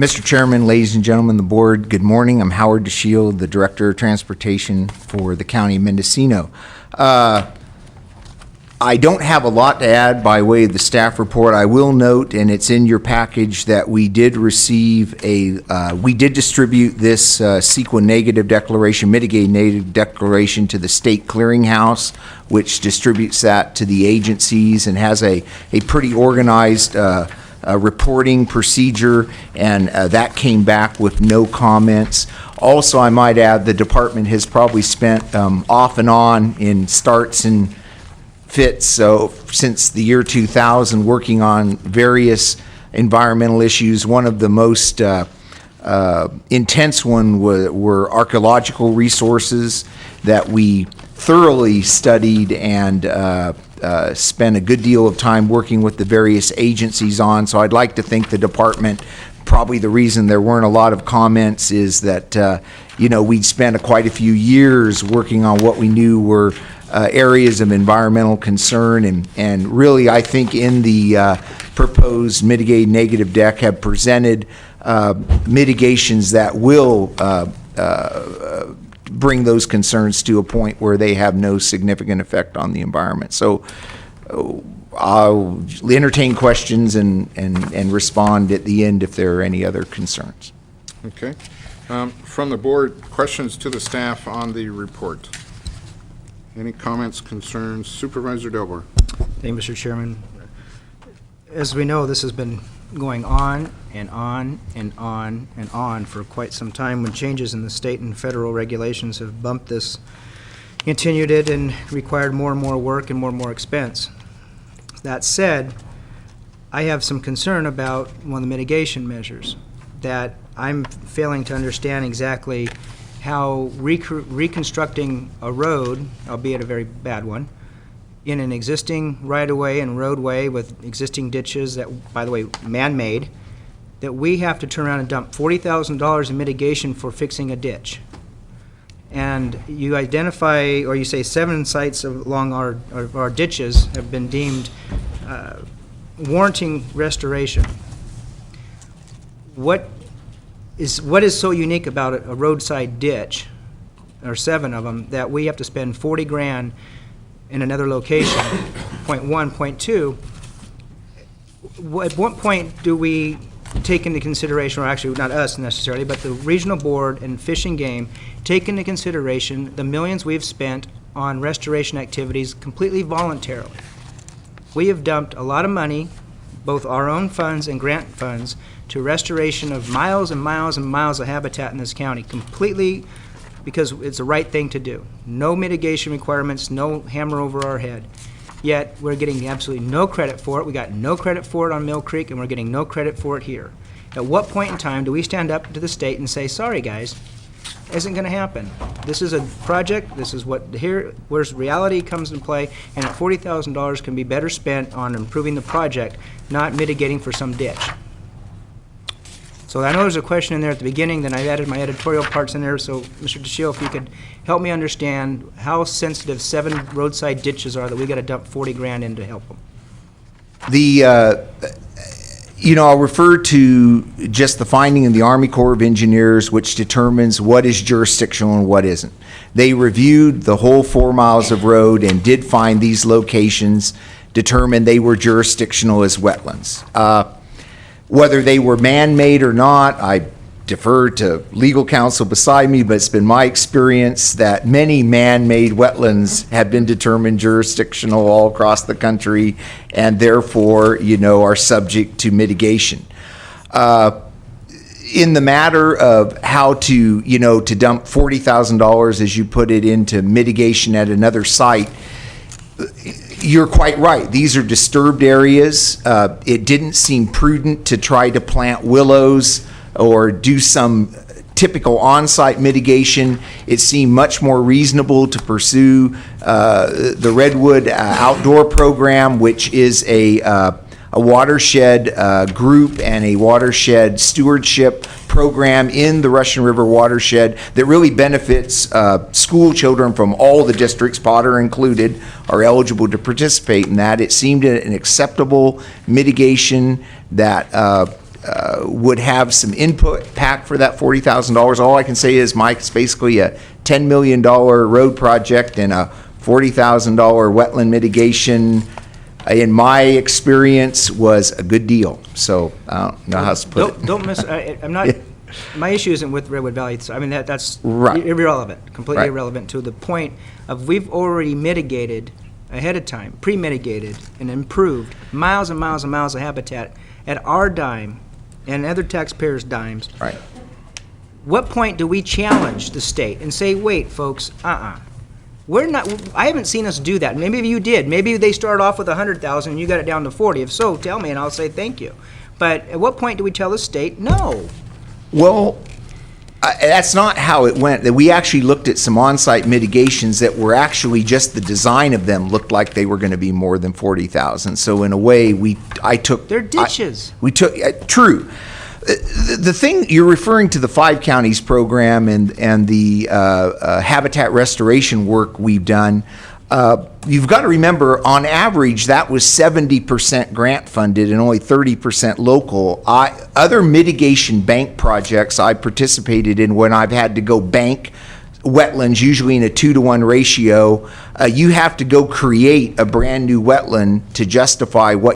Mr. Chairman, ladies and gentlemen of the board, good morning. I'm Howard DeShield, the Director of Transportation for the County of Mendocino. I don't have a lot to add by way of the staff report. I will note, and it's in your package, that we did receive we did distribute this CEQA negative declaration, mitigated negative declaration to the state clearinghouse, which distributes that to the agencies and has a pretty organized reporting procedure, and that came back with no comments. Also, I might add, the department has probably spent off and on in starts and fits, so since the year 2000, working on various environmental issues. One of the most intense one were archaeological resources that we thoroughly studied and spent a good deal of time working with the various agencies on. So I'd like to think the department, probably the reason there weren't a lot of comments is that we'd spent quite a few years working on what we knew were areas of environmental concern, and really I think in the proposed mitigated negative deck have presented mitigations that will bring those concerns to a point where they have no significant effect on the environment. So I'll entertain questions and respond at the end if there are any other concerns. Okay. From the board, questions to the staff on the report? Any comments, concerns? Supervisor Delbar. Thank you, Mr. Chairman. As we know, this has been going on and on and on and on for quite some time, when changes in the state and federal regulations have bumped this, continued it, and required more and more work and more expense. That said, I have some concern about one of the mitigation measures, that I'm failing to understand exactly how reconstructing a road, albeit a very bad one, in an existing right-of-way and roadway with existing ditches that, by the way, man-made, that we have to turn around and dump $40,000 in mitigation for fixing a ditch. And you identify, or you say 7 sites along our ditches have been deemed warranting restoration. What is so unique about a roadside ditch, or 7 of them, that we have to spend 40 grand in another location? Point 1. Point 2, at what point do we take into consideration, or actually not us necessarily, but the regional board and Fish and Game, take into consideration the millions we've spent on restoration activities completely voluntarily? We have dumped a lot of money, both our own funds and grant funds, to restoration of miles and miles and miles of habitat in this county, completely because it's the right thing to do. No mitigation requirements, no hammer over our head. Yet we're getting absolutely no credit for it. We got no credit for it on Mill Creek, and we're getting no credit for it here. At what point in time do we stand up to the state and say, sorry guys, isn't going to happen? This is a project, this is where reality comes into play, and at $40,000 can be better spent on improving the project, not mitigating for some ditch. So I know there's a question in there at the beginning, then I added my editorial parts in there, so Mr. DeShield, if you could help me understand how sensitive 7 roadside ditches are that we got to dump 40 grand in to help them. I'll refer to just the finding of the Army Corps of Engineers, which determines what is jurisdictional and what isn't. They reviewed the whole 4 miles of road and did find these locations, determined they were jurisdictional as wetlands. Whether they were man-made or not, I defer to legal counsel beside me, but it's been my experience that many man-made wetlands have been determined jurisdictional all across the country, and therefore, are subject to mitigation. In the matter of how to, to dump $40,000, as you put it, into mitigation at another site, you're quite right. These are disturbed areas. It didn't seem prudent to try to plant willows or do some typical on-site mitigation. It seemed much more reasonable to pursue the Redwood Outdoor Program, which is a watershed group and a watershed stewardship program in the Russian River watershed that really benefits school children from all the districts, Potter included, are eligible to participate in that. It seemed an acceptable mitigation that would have some input packed for that $40,000. All I can say is, Mike, it's basically a $10 million road project and a $40,000 wetland mitigation, in my experience, was a good deal. So I don't know how to put it. Don't miss, I'm not, my issue isn't with Redwood Valley. I mean, that's Right. irrelevant, completely Right. irrelevant to the point of we've already mitigated ahead of time, pre-mitigated and improved miles and miles and miles of habitat at our dime and other taxpayers' dimes. Right. What point do we challenge the state and say, wait, folks, we're not, I haven't seen us do that. Maybe you did. Maybe they started off with 100,000 and you got it down to 40. If so, tell me and I'll say thank you. But at what point do we tell the state, no? Well, that's not how it went. That we actually looked at some on-site mitigations that were actually just the design of them looked like they were going to be more than 40,000. So in a way, I took. They're ditches. We took, true. The thing, you're referring to the Five Counties program and the habitat restoration work we've done. You've got to remember, on average, that was 70% grant funded and only 30% local. Other mitigation bank projects I participated in when I've had to go bank wetlands, usually in a 2-to-1 ratio, you have to go create a brand-new wetland to justify what